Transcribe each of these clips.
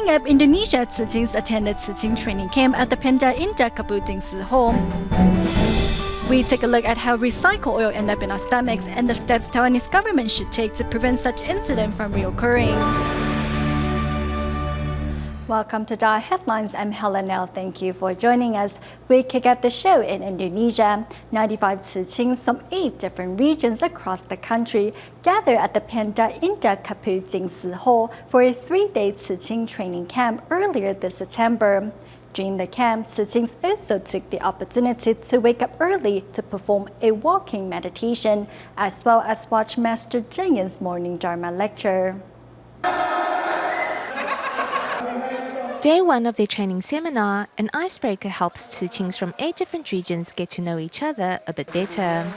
Speaking of Indonesia, Chings attended Ching training camp at the Pantai Indah Kapuk We take a look at how recycled oil ends up in our stomachs and the steps Taiwanese government should take to prevent such incidents from reoccurring. Welcome to DaAi Headlines. I'm Helen Nell. Thank you for joining us. We kick off the show in Indonesia. 95 Chings from 8 different regions across the country gather at the Pantai Indah Kapuk for a 3-day Ching training camp earlier this September. During the camp, Chings also took the opportunity to wake up early to perform a walking meditation, as well as watch Master Jing's morning Dharma lecture. Day 1 of their training seminar, an icebreaker helps Chings from 8 different regions get to know each other a bit better.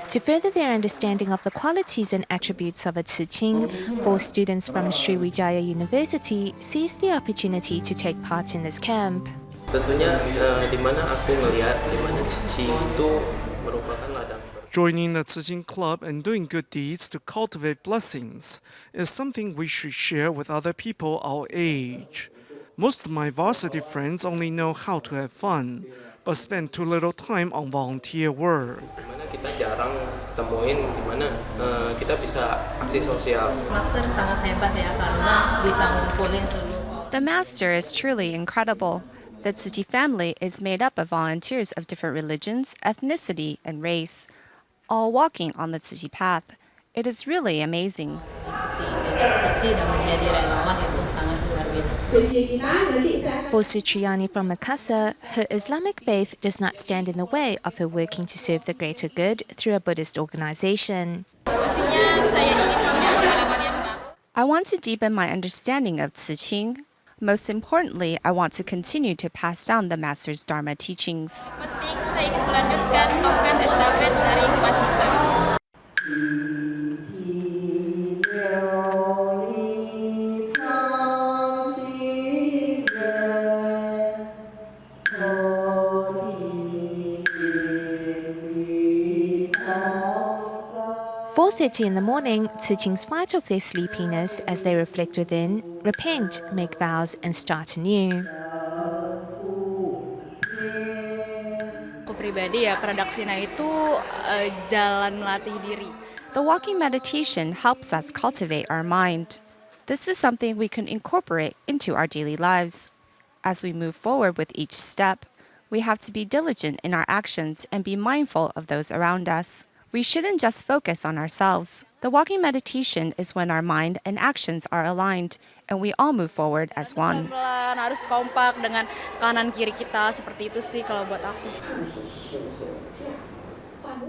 To further their understanding of the qualities and attributes of a Ching, 4 students from Sriwijaya University seized the opportunity to take part in this camp. Tentunya di mana aku ngelihat di mana Ching itu merupakan ladang. Joining the Ching club and doing good deeds to cultivate blessings is something we should share with other people our age. Most of my varsity friends only know how to have fun, but spend too little time on volunteer work. Dimana kita jarang ketemuin, dimana kita bisa aksi sosial. Master sangat hebat ya karena bisa ngumpulin seluruh. The master is truly incredible. The Tzu family is made up of volunteers of different religions, ethnicity, and race, all walking on the Tzu path. It is really amazing. For Sutriyani from Makassar, her Islamic faith does not stand in the way of her working to serve the greater good through a Buddhist organization. I want to deepen my understanding of Tzu Ching. Most importantly, I want to continue to pass down the Master's Dharma teachings. In the morning, Chings fight off their sleepiness as they reflect within, repent, make vows, and start anew. Aku pribadi ya pradaksina itu jalan melatih diri. The walking meditation helps us cultivate our mind. This is something we can incorporate into our daily lives. As we move forward with each step, we have to be diligent in our actions and be mindful of those around us. We shouldn't just focus on ourselves. The walking meditation is when our mind and actions are aligned and we all move forward as one. Harus kompak dengan kanan kiri kita seperti itu sih kalau buat aku.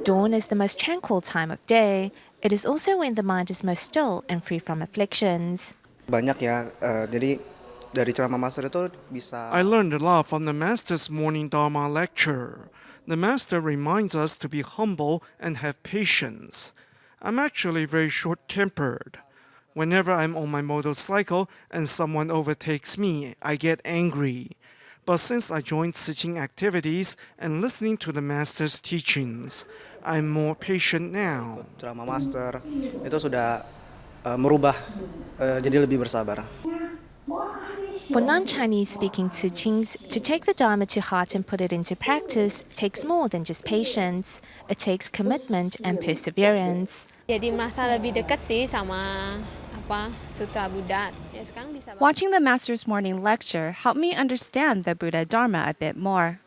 Dawn is the most tranquil time of day. It is also when the mind is most still and free from afflictions. Banyak ya, jadi dari ceramah master itu bisa. I learned a lot from the Master's morning Dharma lecture. The Master reminds us to be humble and have patience. I'm actually very short-tempered. Whenever I'm on my motorcycle and someone overtakes me, I get angry. But since I joined Ching activities and listening to the Master's teachings, I'm more patient now. Ceramah master itu sudah merubah jadi lebih bersabar. For non-Chinese speaking Chings, to take the Dharma to heart and put it into practice takes more than just patience. It takes commitment and perseverance. Jadi merasa lebih dekat sih sama Sutra Buddha. Watching the Master's morning lecture helped me understand the Buddha Dharma a bit more.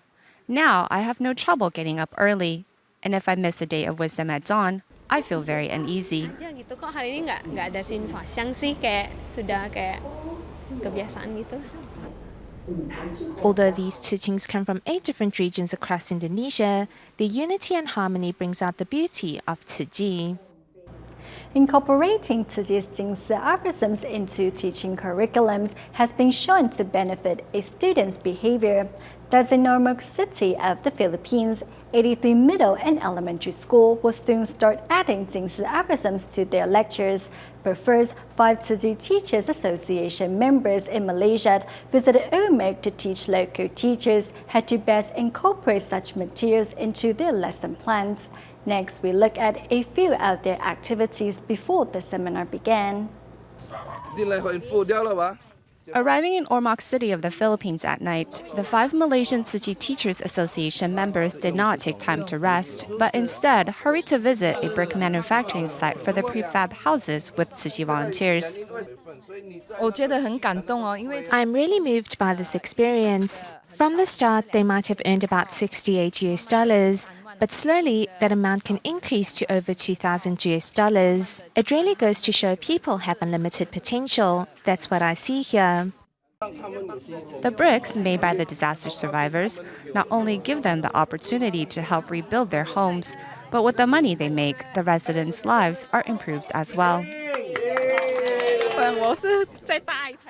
Now I have no trouble getting up early. And if I miss a day of wisdom at dawn, I feel very uneasy. Gitu kok hari ini nggak ada sinfasyang sih kayak sudah kayak kebiasaan gitu. Although these teachings come from 8 different regions across Indonesia, the unity and harmony brings out the beauty of Tzu. Incorporating Tzu's aphorisms into teaching curriculums has been shown to benefit a student's behavior. Thus, in Normal City of the Philippines, 83 middle and elementary school will soon start adding Jing's aphorisms to their lectures. But first, 5 Tzu Teachers Association members in Malaysia visited Omek to teach local teachers how to best incorporate such materials into their lesson plans. Next, we look at a few of their activities before the seminar began. Di level info dia lah, Pak. Arriving in Ormoc City of the Philippines at night, the 5 Malaysian Tzu Chi Teachers Association members did not take time to rest, but instead hurried to visit a brick manufacturing site for the prefab houses with Tzu Chi volunteers. I'm really moved by this experience. From the start, they might have earned about $68, but slowly that amount can increase to over $2,000. It really goes to show people have unlimited potential. That's what I see here. The bricks made by the disaster survivors not only give them the opportunity to help rebuild their homes, but with the money they make, the residents' lives are improved as well.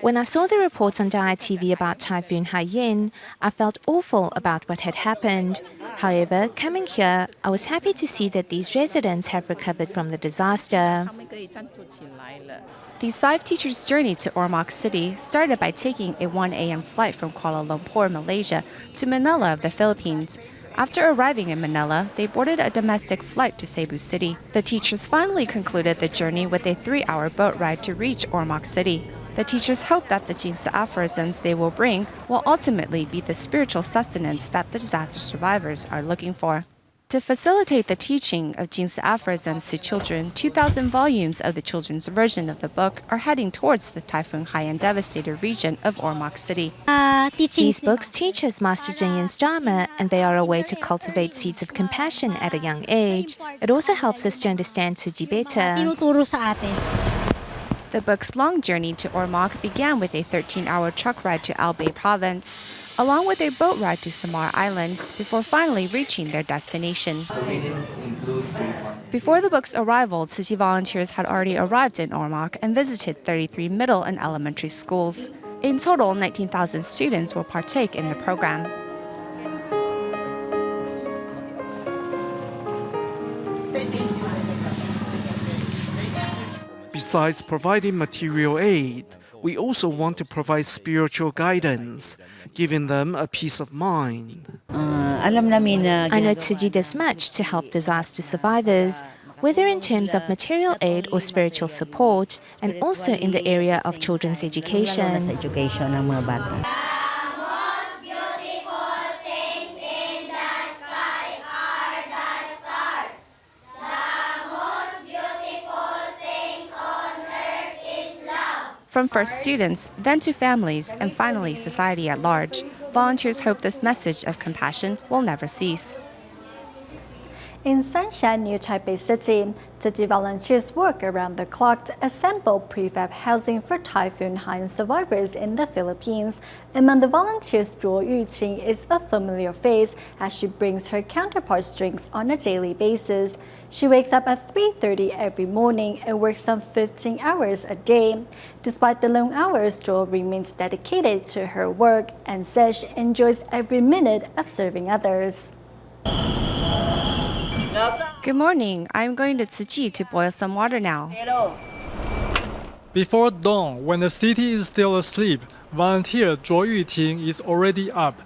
When I saw the reports on DaAi TV about Typhoon Haiyan, I felt awful about what had happened. However, coming here, I was happy to see that these residents have recovered from the disaster. These 5 teachers' journey to Ormoc City started by taking a 1 a.m. flight from Kuala Lumpur, Malaysia, to Manila of the Philippines. After arriving in Manila, they boarded a domestic flight to Cebu City. The teachers finally concluded the journey with a 3-hour boat ride to reach Ormoc City. The teachers hope that the Ching's aphorisms they will bring will ultimately be the spiritual sustenance that the disaster survivors are looking for. To facilitate the teaching of Jing's aphorisms to children, 2,000 volumes of the children's version of the book are heading towards the Typhoon Haiyan devastated region of Ormoc City. These books teach us Master Zhenyan's Dharma, and they are a way to cultivate seeds of compassion at a young age. It also helps us to understand Tzu Chi better. The book's long journey to Ormoc began with a 13-hour truck ride to Albay province, along with a boat ride to Samar Island, before finally reaching their destination. Before the book's arrival, Tzu Chi volunteers had already arrived in Ormoc and visited 33 middle and elementary schools. In total, 19,000 students will partake in the program. Besides providing material aid, we also want to provide spiritual guidance, giving them a peace of mind. I know Tzu Chi does much to help disaster survivors, whether in terms of material aid or spiritual support, and also in the area of children's education. From first students, then to families, and finally society at large, volunteers hope this message of compassion will never cease. In Sunshine, New Taipei City, Tzu Chi volunteers work around the clock to assemble prefab housing for Typhoon Haiyan survivors in the Philippines. Among the volunteers, Ching is a familiar face as she brings her counterparts drinks on a daily basis. She wakes up at 3:30 every morning and works some 15 hours a day. Despite the long hours, Joel remains dedicated to her work and says she enjoys every minute of serving others. Good morning. I'm going to Tzu Chi to boil some water now. Before dawn, when the city is still asleep, volunteer Zhuo Yuting is already up.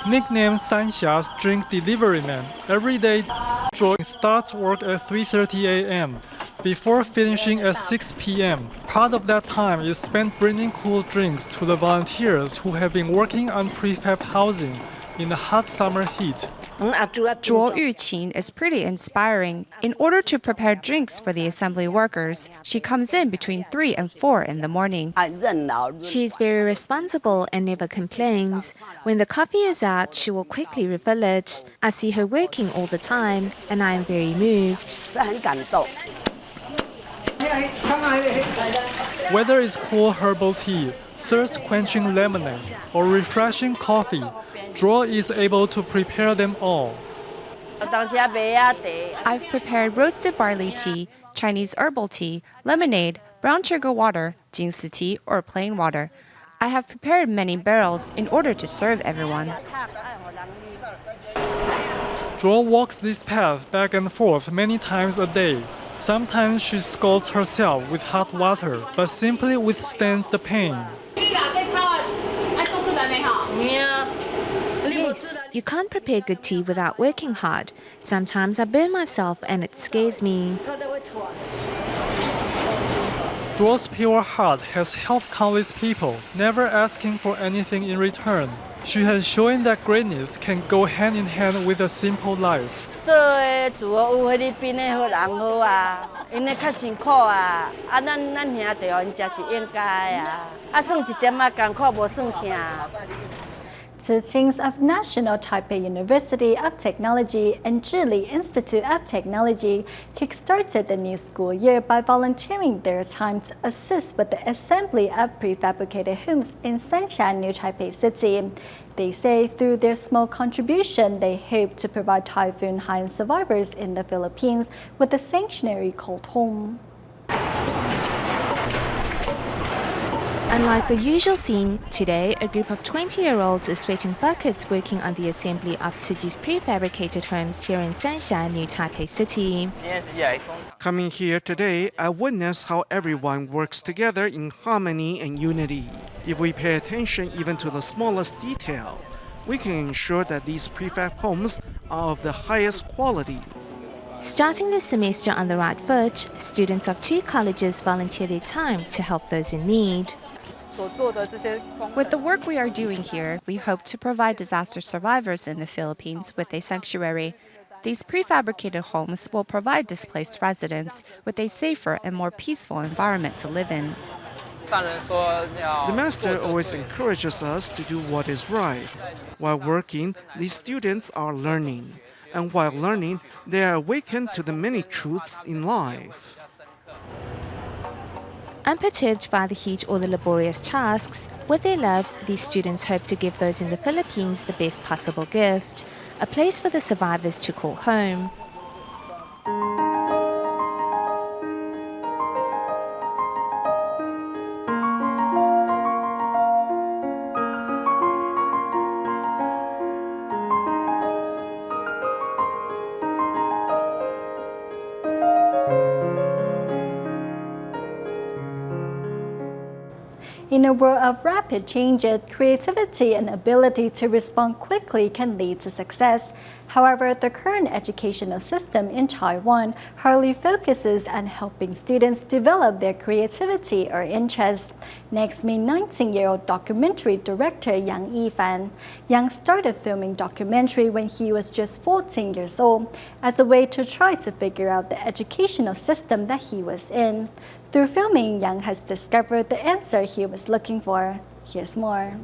Nicknamed Sanxia's drink delivery man, every day Zhuo starts work at 3:30 a.m. before finishing at 6 p.m. Part of that time is spent bringing cool drinks to the volunteers who have been working on prefab housing in the hot summer heat. Zhuo Yuqing is pretty inspiring. In order to prepare drinks for the assembly workers, she comes in between 3 and 4 in the morning. She is very responsible and never complains. When the coffee is out, she will quickly refill it. I see her working all the time, and I am very moved. Whether it's cool herbal tea, thirst-quenching lemonade, or refreshing coffee, Zhuo is able to prepare them all. I've prepared roasted barley tea, Chinese herbal tea, lemonade, brown sugar water, Jing's tea, or plain water. I have prepared many barrels in order to serve everyone. Zhuo walks this path back and forth many times a day. Sometimes she scalds herself with hot water, but simply withstands the pain. Yes, you can't prepare good tea without working hard. Sometimes I burn myself and it scares me. Jo's pure heart has helped countless people, never asking for anything in return. She has shown that greatness can go hand in hand with a simple life. 做的自我有菲律宾的好人好啊，因为较辛苦啊，咱兄弟互因食是应该啊，算一点仔艰苦无算啥。 Chings of National Taipei University of Technology and Zhili Institute of Technology kickstarted the new school year by volunteering their time to assist with the assembly of prefabricated homes in Sanshan, New Taipei City. They say through their small contribution, they hope to provide Typhoon Haiyan survivors in the Philippines with a sanctuary called home. Unlike the usual scene, today a group of 20-year-olds is sweating buckets working on the assembly of Tsuji's prefabricated homes here in Sanshan, New Taipei City. Coming here today, I witnessed how everyone works together in harmony and unity. If we pay attention even to the smallest detail, we can ensure that these prefab homes are of the highest quality. Starting the semester on the right foot, students of 2 colleges volunteer their time to help those in need. With the work we are doing here, we hope to provide disaster survivors in the Philippines with a sanctuary. These prefabricated homes will provide displaced residents with a safer and more peaceful environment to live in. The master always encourages us to do what is right. While working, these students are learning. And while learning, they are awakened to the many truths in life. Unperturbed by the heat or the laborious tasks, with their love, these students hope to give those in the Philippines the best possible gift, a place for the survivors to call home. In a world of rapid changes, creativity and ability to respond quickly can lead to success. However, the current educational system in Taiwan hardly focuses on helping students develop their creativity or interests. Next, meet 19-year-old documentary director Yang Yifan. Yang started filming documentary when he was just 14 years old as a way to try to figure out the educational system that he was in. Through filming, Yang has discovered the answer he was looking for. Here's more.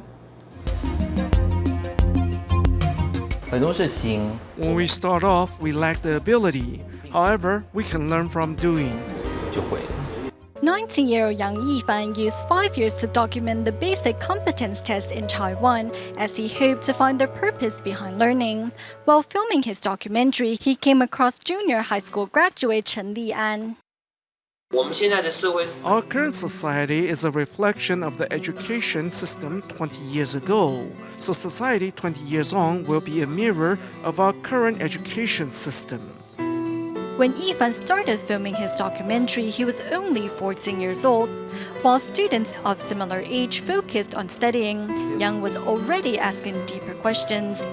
When we start off, we lack the ability. However, we can learn from doing. 19-year-old Yang Yifan used 5 years to document the basic competence test in Taiwan as he hoped to find the purpose behind learning. While filming his documentary, he came across junior high school graduate Chen Lian. Our current society is a reflection of the education system 20 years ago. So society 20 years on will be a mirror of our current education system. When Yifan started filming his documentary, he was only 14 years old. While students of similar age focused on studying, Yang was already asking deeper questions.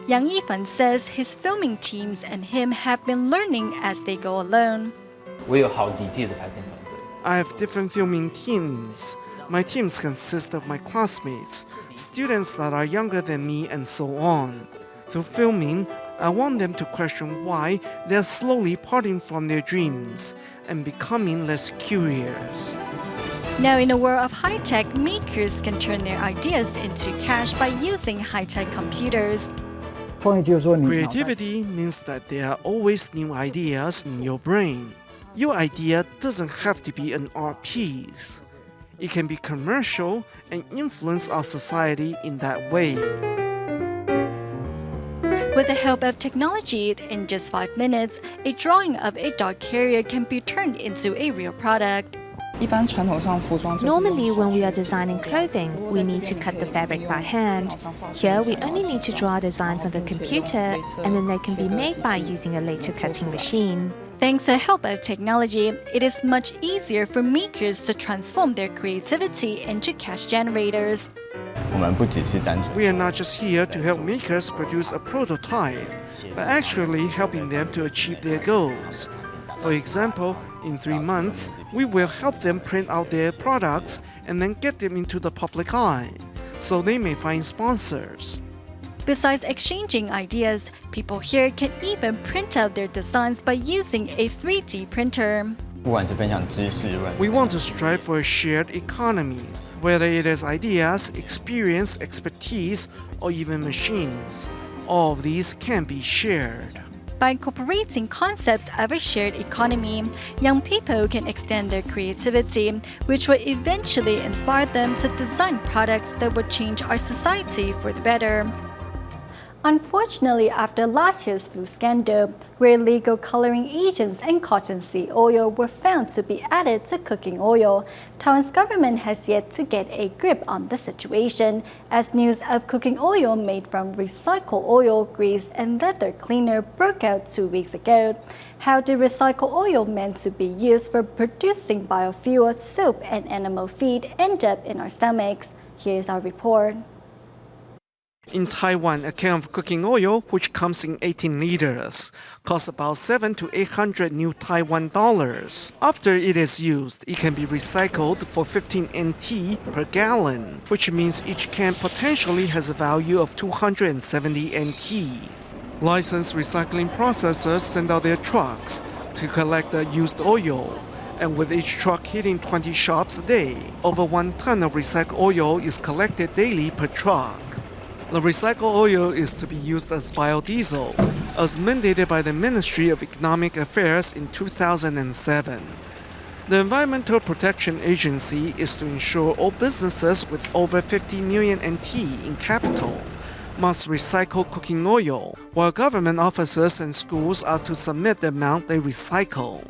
Yang Yifan says his filming teams and him have been learning as they go alone. I have different filming teams. My teams consist of my classmates, students that are younger than me, and so on. Through filming, I want them to question why they are slowly parting from their dreams and becoming less curious. Now, in a world of high-tech, makers can turn their ideas into cash by using high-tech computers. Creativity means that there are always new ideas in your brain. Your idea doesn't have to be an art piece. It can be commercial and influence our society in that way. With the help of technology, in just 5 minutes, a drawing of a dog carrier can be turned into a real product. Normally, when we are designing clothing, we need to cut the fabric by hand. Here, we only need to draw designs on the computer, and then they can be made by using a laser cutting machine. Thanks to the help of technology, it is much easier for makers to transform their creativity into cash generators. We are not just here to help makers produce a prototype, but actually helping them to achieve their goals. For example, in 3 months, we will help them print out their products and then get them into the public eye, so they may find sponsors. Besides exchanging ideas, people here can even print out their designs by using a 3D printer. We want to strive for a shared economy, whether it is ideas, experience, expertise, or even machines. All of these can be shared. By incorporating concepts of a shared economy, young people can extend their creativity, which will eventually inspire them to design products that will change our society for the better. Unfortunately, after last year's food scandal, where illegal coloring agents and cottonseed oil were found to be added to cooking oil, Taiwan's government has yet to get a grip on the situation, as news of cooking oil made from recycled oil, grease, and leather cleaner broke out 2 weeks ago. How did recycled oil meant to be used for producing biofuel, soap, and animal feed end up in our stomachs? Here's our report. In Taiwan, a can of cooking oil, which comes in 18 liters, costs about 700 to 800 new Taiwan dollars. After it is used, it can be recycled for 15 NT per gallon, which means each can potentially has a value of 270 NT. Licensed recycling processors send out their trucks to collect the used oil. And with each truck hitting 20 shops a day, over 1 ton of recycled oil is collected daily per truck. The recycled oil is to be used as biodiesel, as mandated by the Ministry of Economic Affairs in 2007. The Environmental Protection Agency is to ensure all businesses with over 50 million NT in capital must recycle cooking oil, while government offices and schools are to submit the amount they recycle.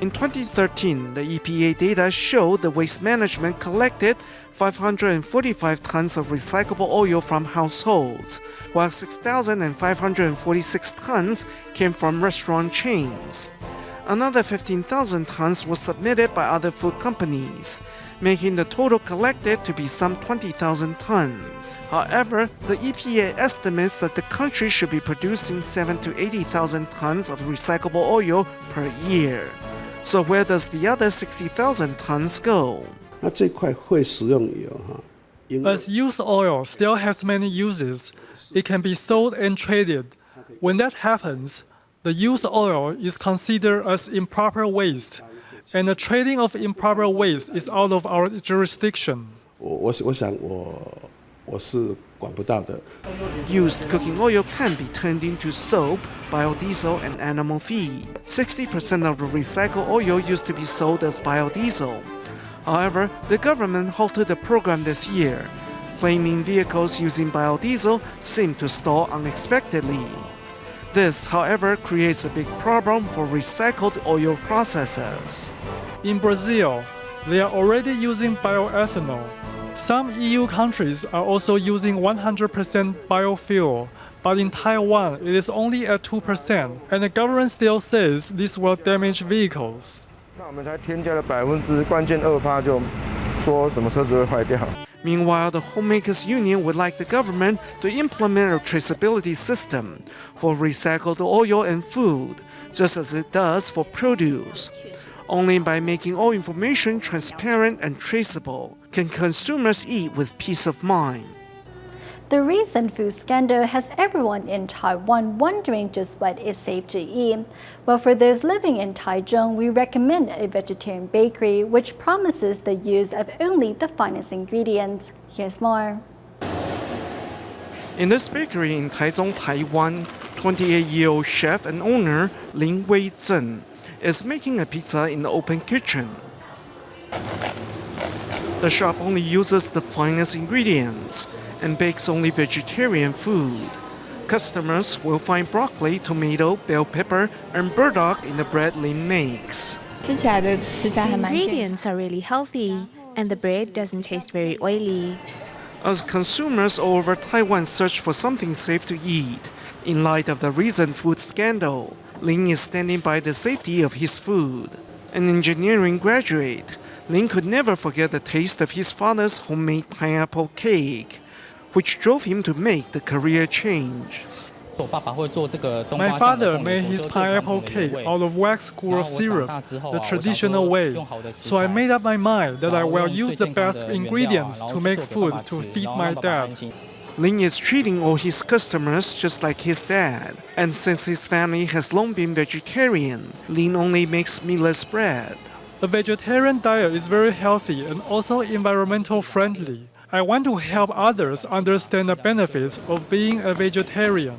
In 2013, the EPA data showed the waste management collected 545 tons of recyclable oil from households, while 6,546 tons came from restaurant chains. Another 15,000 tons was submitted by other food companies, making the total collected to be some 20,000 tons. However, the EPA estimates that the country should be producing 7,000 to 80,000 tons of recyclable oil per year. So where does the other 60,000 tons go? As used oil still has many uses, it can be sold and traded. When that happens, the used oil is considered as improper waste, and the trading of improper waste is out of our jurisdiction. Used cooking oil can be turned into soap, biodiesel, and animal feed. 60% of the recycled oil used to be sold as biodiesel. However, the government halted the program this year, claiming vehicles using biodiesel seem to stall unexpectedly. This, however, creates a big problem for recycled oil processors. In Brazil, they are already using bioethanol. Some EU countries are also using 100% biofuel, but in Taiwan it is only at 2%, and the government still says this will damage vehicles. Meanwhile, the Homemakers Union would like the government to implement a traceability system for recycled oil and food, just as it does for produce. Only by making all information transparent and traceable can consumers eat with peace of mind. The recent food scandal has everyone in Taiwan wondering just what is safe to eat. Well, for those living in Taichung, we recommend a vegetarian bakery which promises the use of only the finest ingredients. Here's more. In this bakery in Taichung, Taiwan, 28-year-old chef and owner Lin Wei-zhen is making a pizza in the open kitchen. The shop only uses the finest ingredients and bakes only vegetarian food. Customers will find broccoli, tomato, bell pepper, and burdock in the bread Lin makes. ingredients are really healthy, and the bread doesn't taste very oily. As consumers all over Taiwan search for something safe to eat, in light of the recent food scandal, Lin is standing by the safety of his food. An engineering graduate, Lin could never forget the taste of his father's homemade pineapple cake, which drove him to make the career change. My father made his pineapple cake out of wax cool syrup, the traditional way. So I made up my mind that I will use the best ingredients to make food to feed my dad. Lin is treating all his customers just like his dad. And since his family has long been vegetarian, Lin only makes meatless bread. A vegetarian diet is very healthy and also environmental friendly. I want to help others understand the benefits of being a vegetarian.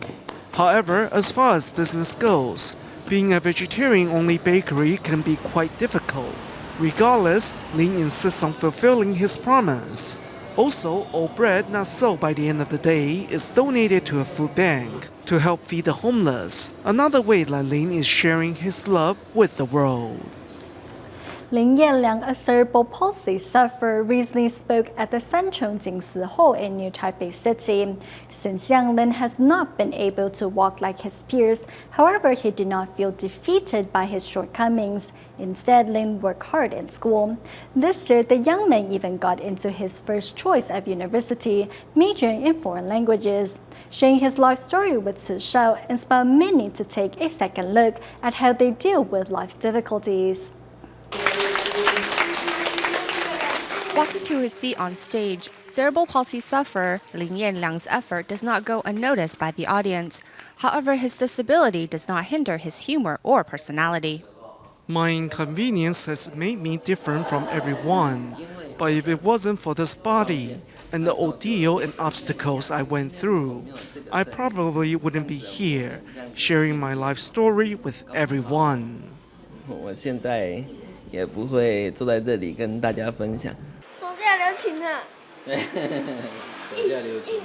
However, as far as business goes, being a vegetarian-only bakery can be quite difficult. Regardless, Lin insists on fulfilling his promise. Also, all bread not sold by the end of the day is donated to a food bank to help feed the homeless. Another way that Lin is sharing his love with the world. Lin Yanliang, a cerebral palsy sufferer, recently spoke at the Sanchong Jingsi Hall in New Taipei City. Since young, Lin has not been able to walk like his peers. However, he did not feel defeated by his shortcomings. Instead, Lin worked hard in school. This year, the young man even got into his first choice of university, majoring in foreign languages. Sharing his life story with Tzu Shao inspired many to take a second look at how they deal with life's difficulties. Walking to his seat on stage, cerebral palsy sufferer Lin Yanliang's effort does not go unnoticed by the audience. However, his disability does not hinder his humor or personality. My inconvenience has made me different from everyone. But if it wasn't for this body and the ordeal and obstacles I went through, I probably wouldn't be here, sharing my life story with everyone. 我现在也不会坐在这里跟大家分享。手下留情啊！手下留情。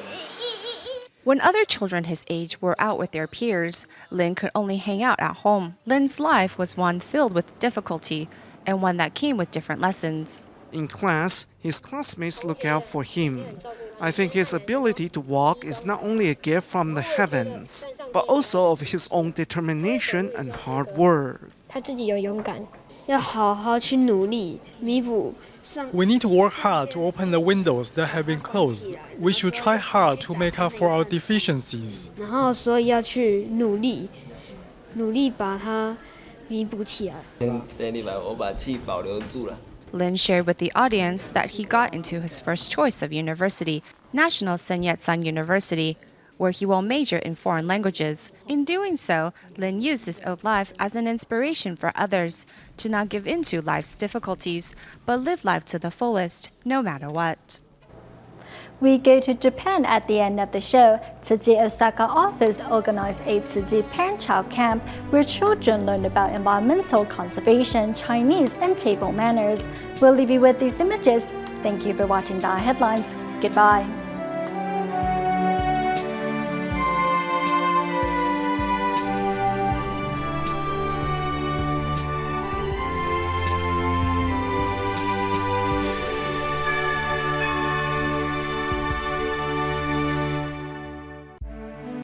When other children his age were out with their peers, Lin could only hang out at home. Lin's life was one filled with difficulty and one that came with different lessons. In class, his classmates look out for him. I think his ability to walk is not only a gift from the heavens, but also of his own determination and hard work. 他自己有勇敢，要好好去努力弥补上。 We need to work hard to open the windows that have been closed. We should try hard to make up for our deficiencies. 然后所以要去努力把它弥补起来。这礼拜我把气保留住了。 Lin shared with the audience that he got into his first choice of university, National Sun Yat-sen University, where he will major in foreign languages. In doing so, Lin used his own life as an inspiration for others to not give in to life's difficulties, but live life to the fullest, no matter what. We go to Japan at the end of the show. Tsuji Osaka office organized a Tsuji parent-child camp where children learn about environmental conservation, Chinese, and table manners. We'll leave you with these images. Thank you for watching DaAi Headlines. Goodbye.